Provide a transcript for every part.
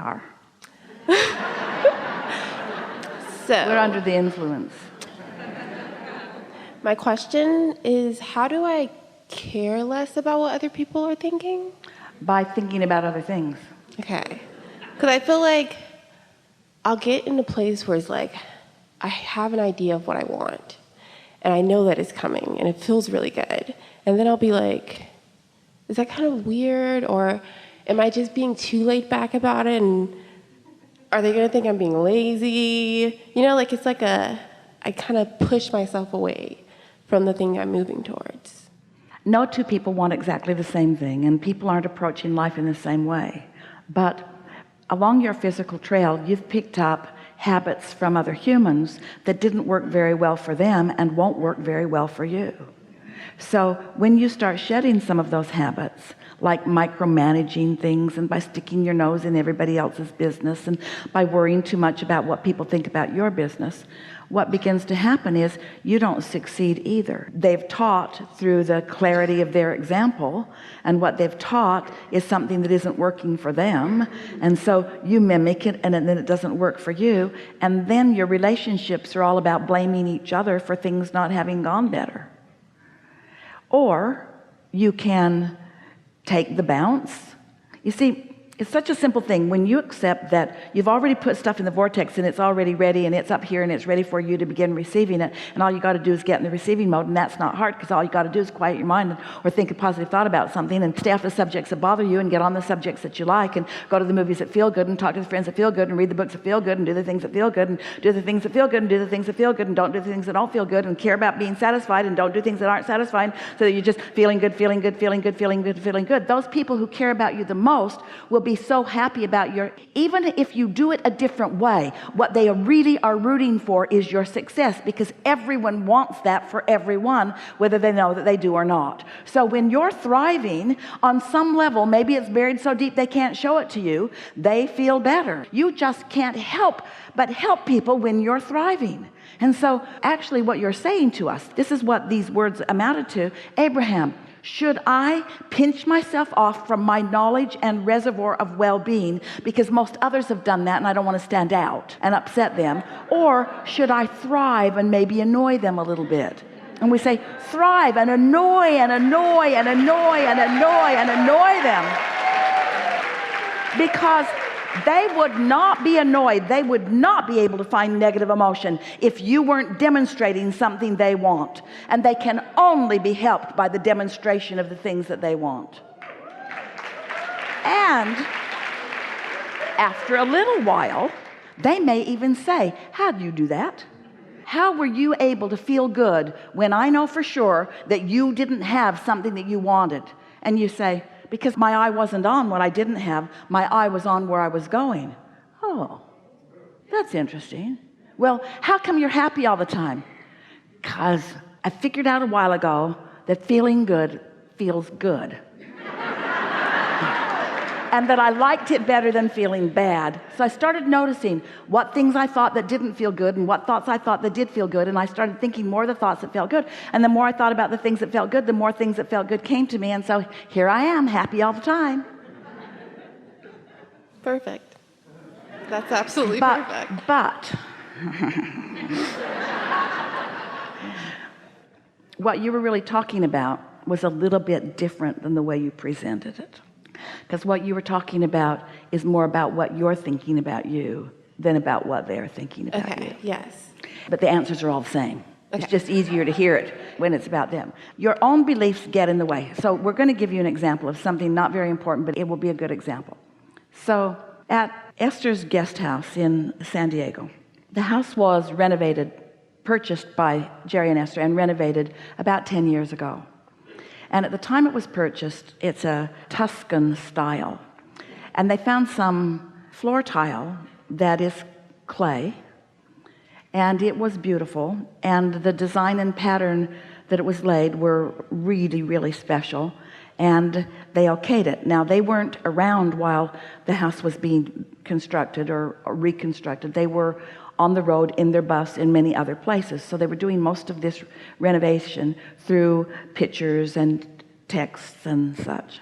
are. So We're under the influence. my question is, how do I care less about what other people are thinking? By thinking about other things. Okay. Because I feel like I'll get in a place where it's like, I have an idea of what I want, and I know that it's coming, and it feels really good. And then I'll be like, is that kind of weird? Or am I just being too laid back about it? And are they going to think I'm being lazy? You know, like it's like I kind of push myself away from the thing I'm moving towards. No two people want exactly the same thing, and people aren't approaching life in the same way. But along your physical trail, you've picked up habits from other humans that didn't work very well for them and won't work very well for you. So when you start shedding some of those habits, like micromanaging things, and by sticking your nose in everybody else's business, and by worrying too much about what people think about your business, what begins to happen is you don't succeed either. They've taught through the clarity of their example, and what they've taught is something that isn't working for them, and so you mimic it, and then it doesn't work for you, and then your relationships are all about blaming each other for things not having gone better. Or you can take the bounce. You see, it's such a simple thing. When you accept that you've already put stuff in the vortex and it's already ready and it's up here and it's ready for you to begin receiving it, and all you got to do is get in the receiving mode, and that's not hard because all you got to do is quiet your mind or think a positive thought about something and stay off the subjects that bother you and get on the subjects that you like, and go to the movies that feel good and talk to the friends that feel good and read the books that feel good and do the things that feel good and do the things that feel good and do the things that feel good and don't do the things that don't feel good, and care about being satisfied and don't do things that aren't satisfying, so that you're just feeling good, feeling good, feeling good, feeling good, feeling good. Those people who care about you the most will be so happy about even if you do it a different way, what they really are rooting for is your success, because everyone wants that for everyone, whether they know that they do or not. So when you're thriving on some level, maybe it's buried so deep they can't show it to you, they feel better. You just can't help but help people when you're thriving. And so actually what you're saying to us, this is what these words amounted to. Abraham, should I pinch myself off from my knowledge and reservoir of well-being because most others have done that and I don't want to stand out and upset them? Or should I thrive and maybe annoy them a little bit? And we say thrive and annoy and annoy and annoy and annoy and annoy them, because they would not be annoyed, they would not be able to find negative emotion if you weren't demonstrating something they want, and they can only be helped by the demonstration of the things that they want. And after a little while, they may even say, how do you do that? How were you able to feel good when I know for sure that you didn't have something that you wanted? And you say, because my eye wasn't on what I didn't have, my eye was on where I was going. Oh, that's interesting. Well, how come you're happy all the time? Because I figured out a while ago that feeling good feels good. And that I liked it better than feeling bad. So I started noticing what things I thought that didn't feel good and what thoughts I thought that did feel good, and I started thinking more of the thoughts that felt good, and the more I thought about the things that felt good, the more things that felt good came to me, and so here I am, happy all the time. Perfect. That's absolutely perfect. But what you were really talking about was a little bit different than the way you presented it. Because what you were talking about is more about what you're thinking about you than about what they're thinking about you. Yes. But the answers are all the same. It's just easier to hear it when it's about them. Your own beliefs get in the way. So we're going to give you an example of something not very important, but it will be a good example. So at Esther's guest house in San Diego, the house was renovated, purchased by Jerry and Esther, and renovated about 10 years ago. And at the time it was purchased, it's a Tuscan style. And they found some floor tile that is clay, and it was beautiful. And the design and pattern that it was laid were really, really special. And they okayed it. Now, they weren't around while the house was being constructed or reconstructed. They were on the road, in their bus, in many other places. So they were doing most of this renovation through pictures and texts and such.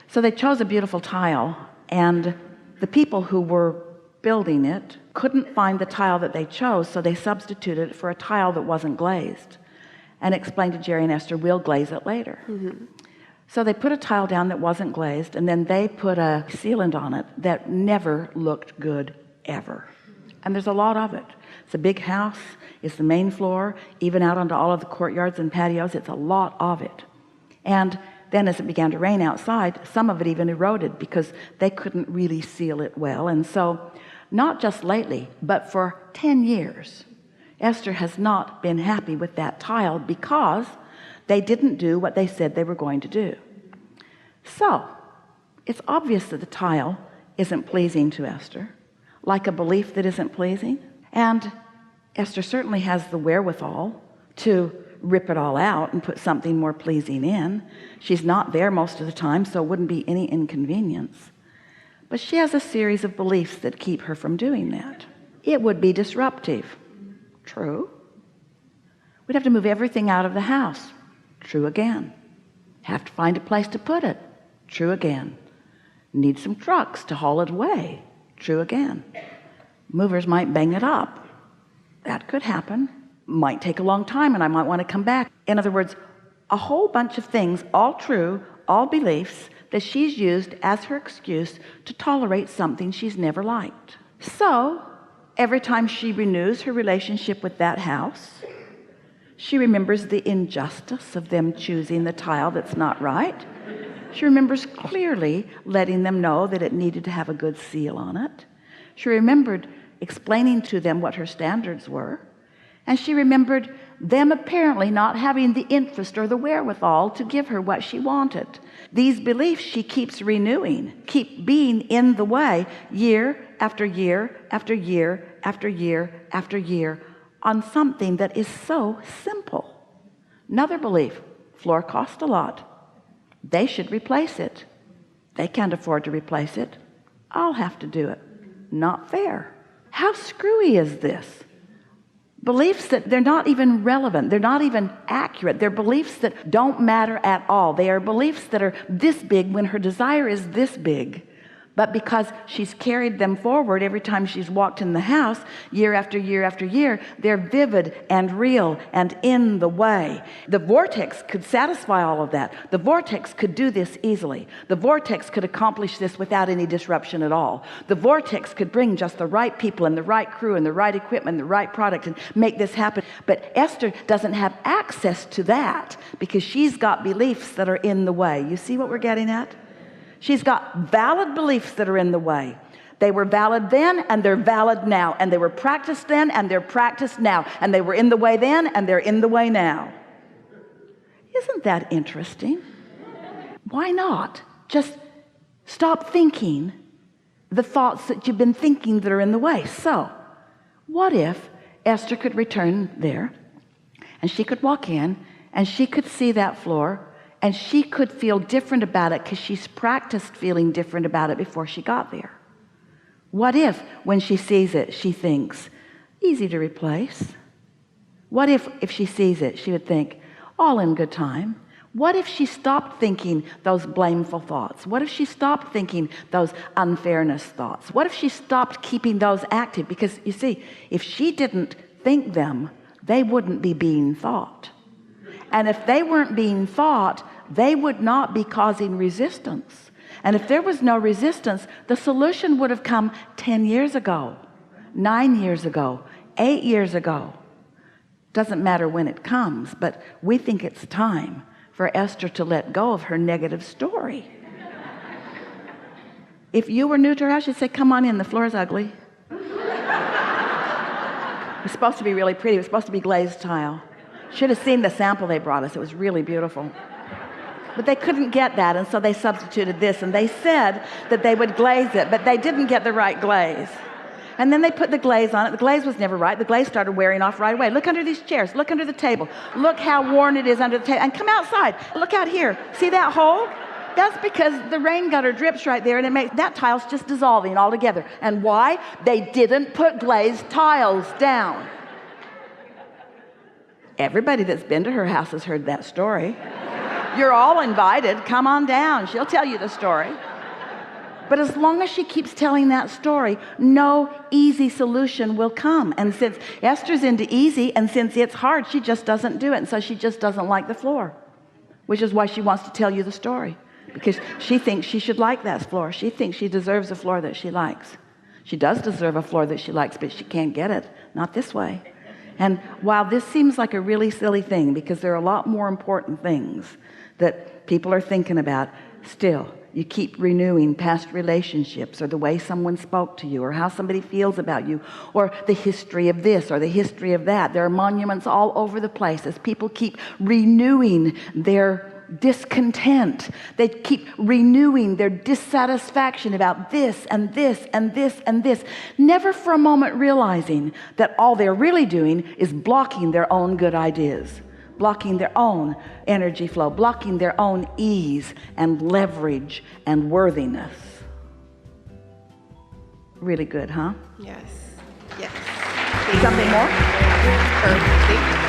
So they chose a beautiful tile, and The people who were building it couldn't find the tile that they chose, so they substituted it for a tile that wasn't glazed and explained to Jerry and Esther, we'll glaze it later. So they put a tile down that wasn't glazed, and then they put a sealant on it that never looked good ever. And there's a lot of it. It's a big house, it's the main floor, even out onto all of the courtyards and patios, it's a lot of it. And then as it began to rain outside, some of it even eroded because they couldn't really seal it well. And so not just lately, but for 10 years, Esther has not been happy with that tile because they didn't do what they said they were going to do. So it's obvious that the tile isn't pleasing to Esther, like a belief that isn't pleasing. And Esther certainly has the wherewithal to rip it all out and put something more pleasing in. She's not there most of the time, so it wouldn't be any inconvenience. But she has a series of beliefs that keep her from doing that. It would be disruptive. True. We'd have to move everything out of the house. True again. Have to find a place to put it. True again. Need some trucks to haul it away. True again. Movers might bang it up. That could happen. Might take a long time and I might want to come back. In other words, a whole bunch of things, all true, all beliefs that she's used as her excuse to tolerate something she's never liked. So every time she renews her relationship with that house, she remembers the injustice of them choosing the tile that's not right. She remembers clearly letting them know that it needed to have a good seal on it. She remembered explaining to them what her standards were. And she remembered them apparently not having the interest or the wherewithal to give her what she wanted. These beliefs she keeps renewing, keep being in the way year after year after year after year after year on something that is so simple. Another belief, floor cost a lot. They should replace it. They can't afford to replace it. I'll have to do it. Not fair. How screwy is this? Beliefs that they're not even relevant. They're not even accurate. They're beliefs that don't matter at all. They are beliefs that are this big when her desire is this big. But because she's carried them forward every time she's walked in the house, year after year after year, they're vivid and real and in the way. The vortex could satisfy all of that. The vortex could do this easily. The vortex could accomplish this without any disruption at all. The vortex could bring just the right people and the right crew and the right equipment and the right product and make this happen. But Esther doesn't have access to that because she's got beliefs that are in the way. You see what we're getting at? She's got valid beliefs that are in the way. They were valid then and they're valid now. And they were practiced then and they're practiced now. And they were in the way then and they're in the way now. Isn't that interesting? Why not just stop thinking the thoughts that you've been thinking that are in the way? So what if Esther could return there and she could walk in and she could see that floor and she could feel different about it because she's practiced feeling different about it before she got there? What if when she sees it, she thinks, easy to replace? What if she sees it, she would think, all in good time? What if she stopped thinking those blameful thoughts? What if she stopped thinking those unfairness thoughts? What if she stopped keeping those active? Because you see, if she didn't think them, they wouldn't be being thought. And if they weren't being thought, they would not be causing resistance. And if there was no resistance, the solution would have come 10 years ago, 9 years ago, 8 years ago. Doesn't matter when it comes, but we think it's time for Esther to let go of her negative story. If you were new to her house, you'd say, come on in, the floor is ugly. It's supposed to be really pretty. It was supposed to be glazed tile. Should have seen the sample they brought us. It was really beautiful. But they couldn't get that, and so they substituted this, and they said that they would glaze it, but they didn't get the right glaze. And then they put the glaze on it. The glaze was never right. The glaze started wearing off right away. Look under these chairs. Look under the table. Look how worn it is under the table. And come outside. Look out here. See that hole? That's because the rain gutter drips right there, and it makes that tile's just dissolving altogether. And why? They didn't put glazed tiles down. Everybody that's been to her house has heard that story. You're all invited. Come on down. She'll tell you the story. But as long as she keeps telling that story, no easy solution will come. And since Esther's into easy, and since it's hard, she just doesn't do it. And so she just doesn't like the floor, which is why she wants to tell you the story, because she thinks she should like that floor. She thinks she deserves a floor that she likes. She does deserve a floor that she likes, but she can't get it. Not this way. And while this seems like a really silly thing, because there are a lot more important things that people are thinking about, still, you keep renewing past relationships, or the way someone spoke to you, or how somebody feels about you, or the history of this or the history of that. There are monuments all over the place as people keep renewing their discontent. They keep renewing their dissatisfaction about this and this and this and this, never for a moment realizing that all they're really doing is blocking their own good ideas, blocking their own energy flow, blocking their own ease and leverage and worthiness. Really good, huh? Yes. Yes. Something more? Perfect.